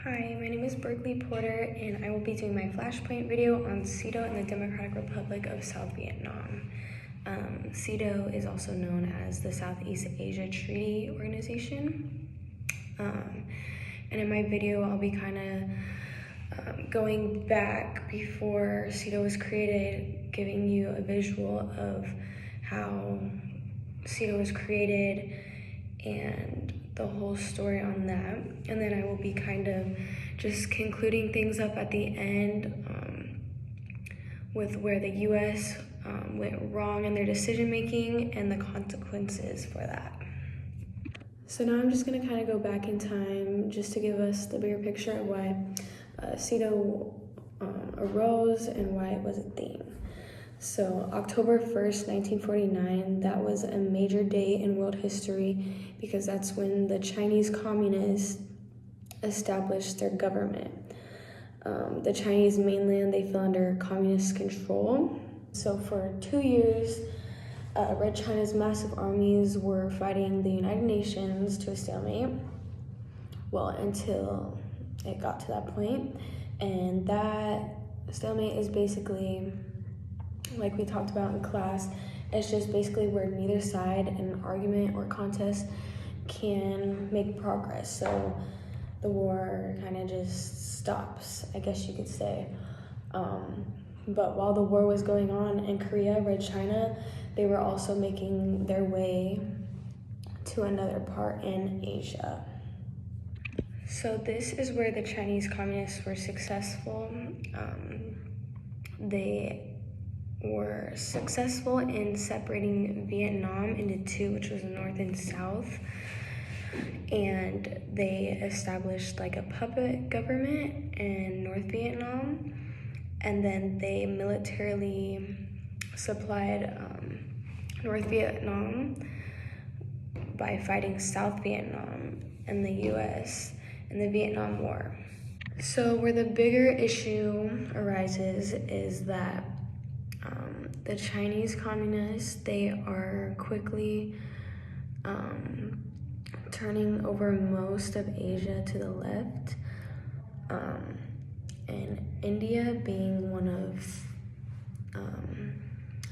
Hi, my name is Berkeley Porter, and I will be doing my Flashpoint video on SEATO and the Democratic Republic of South Vietnam. SEATO is also known as the Southeast Asia Treaty Organization. And in my video, I'll be kind of going back before SEATO was created, giving you a visual of how SEATO was created and the whole story on that. And then I will be kind of just concluding things up at the end with where the US went wrong in their decision making and the consequences for that. So now I'm just gonna kind of go back in time just to give us the bigger picture of why SEATO arose and why it was a thing. So October 1st, 1949, that was a major day in world history because that's when the Chinese communists established their government. The Chinese mainland, they fell under communist control. So for 2 years, Red China's massive armies were fighting the United Nations to a stalemate. Well, until it got to that point. And that stalemate is basically, like we talked about in class, it's just basically where neither side in an argument or contest can make progress. So the war kind of just stops, I guess you could say. But while the war was going on in Korea, Red China, they were also making their way to another part in Asia. So this is where the Chinese communists were successful. They were successful in separating Vietnam into two, which was North and South. And they established like a puppet government in North Vietnam. And then they militarily supplied North Vietnam by fighting South Vietnam and the US in the Vietnam War. So where the bigger issue arises is that the Chinese communists, they are quickly turning over most of Asia to the left, and India being one of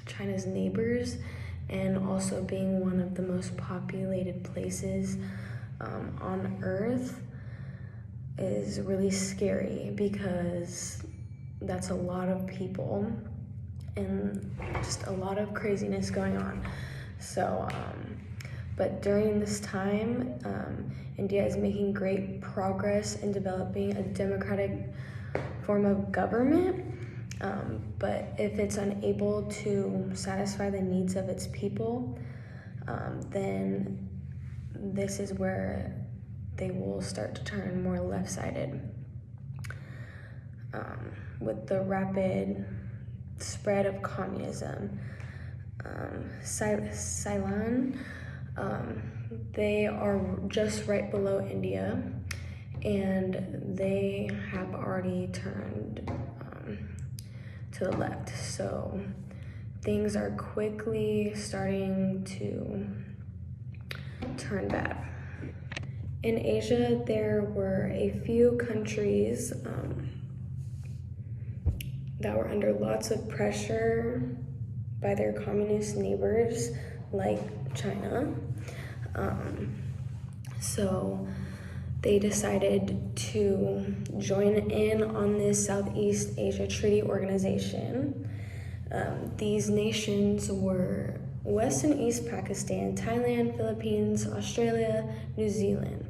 China's neighbors and also being one of the most populated places on Earth is really scary because that's a lot of people and just a lot of craziness going on. So, but during this time, India is making great progress in developing a democratic form of government. But if it's unable to satisfy the needs of its people, then this is where they will start to turn more left-sided. With the rapid spread of communism. Ceylon, they are just right below India, and they have already turned to the left. So things are quickly starting to turn bad. In Asia, there were a few countries that were under lots of pressure by their communist neighbors, like China. So they decided to join in on this Southeast Asia Treaty Organization. These nations were West and East Pakistan, Thailand, Philippines, Australia, New Zealand.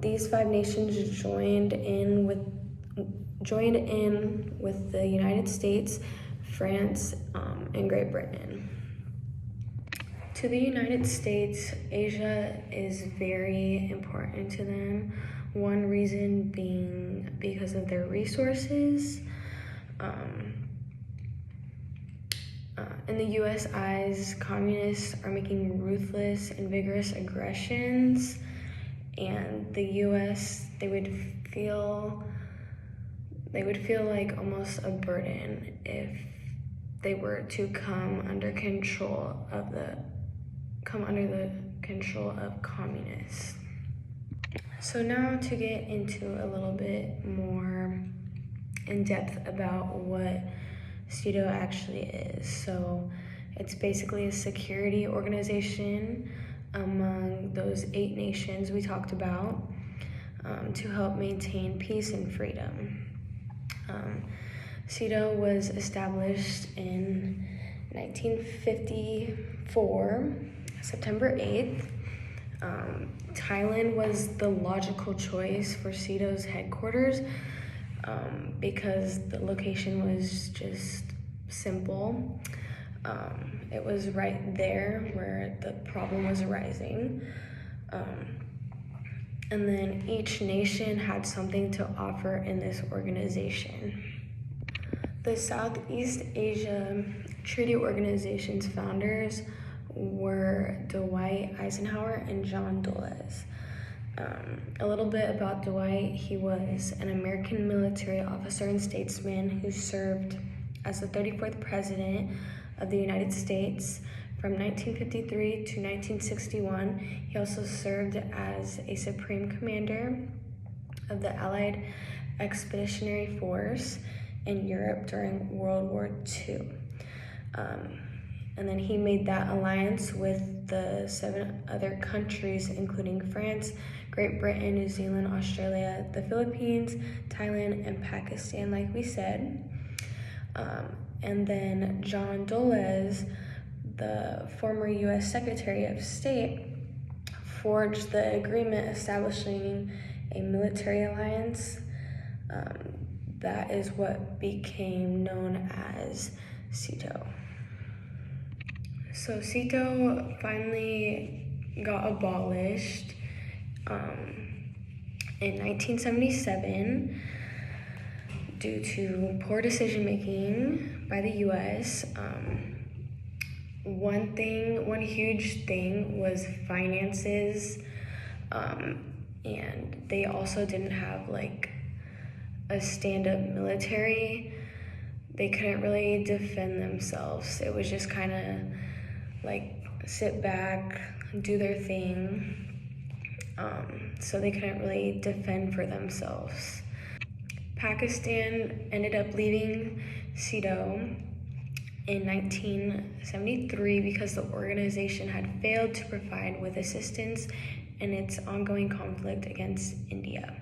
These 5 nations joined in with the United States, France, and Great Britain. To the United States, Asia is very important to them. One reason being because of their resources. In the US eyes, communists are making ruthless and vigorous aggressions, and the US, they would feel like almost a burden if they were to come under the control of communists. So now to get into a little bit more in depth about what SEATO actually is. So it's basically a security organization among those 8 nations we talked about to help maintain peace and freedom. SEATO was established in 1954, September 8th. Thailand was the logical choice for SEATO's headquarters because the location was just simple. It was right there where the problem was arising. And then each nation had something to offer in this organization. The Southeast Asia Treaty Organization's founders were Dwight Eisenhower and John Dulles. A little bit about Dwight: he was an American military officer and statesman who served as the 34th President of the United States from 1953 to 1961. He also served as a Supreme Commander of the Allied Expeditionary Force in Europe during World War II. And then he made that alliance with the 7 other countries, including France, Great Britain, New Zealand, Australia, the Philippines, Thailand, and Pakistan, like we said. And then John Dulles, the former U.S. Secretary of State, forged the agreement establishing a military alliance. That is what became known as SEATO. So SEATO finally got abolished in 1977 due to poor decision making by the U.S. One huge thing was finances, and they also didn't have like a stand-up military. They couldn't really defend themselves. It was just kind of like sit back, do their thing. So they couldn't really defend for themselves. Pakistan ended up leaving SEATO in 1973 because the organization had failed to provide with assistance in its ongoing conflict against India.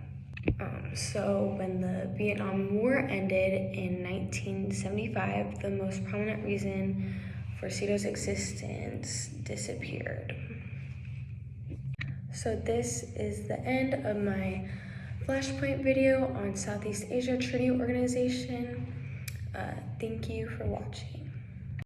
So when the Vietnam War ended in 1975, the most prominent reason for SEATO's existence disappeared. So this is the end of my Flashpoint video on Southeast Asia Treaty Organization. Thank you for watching.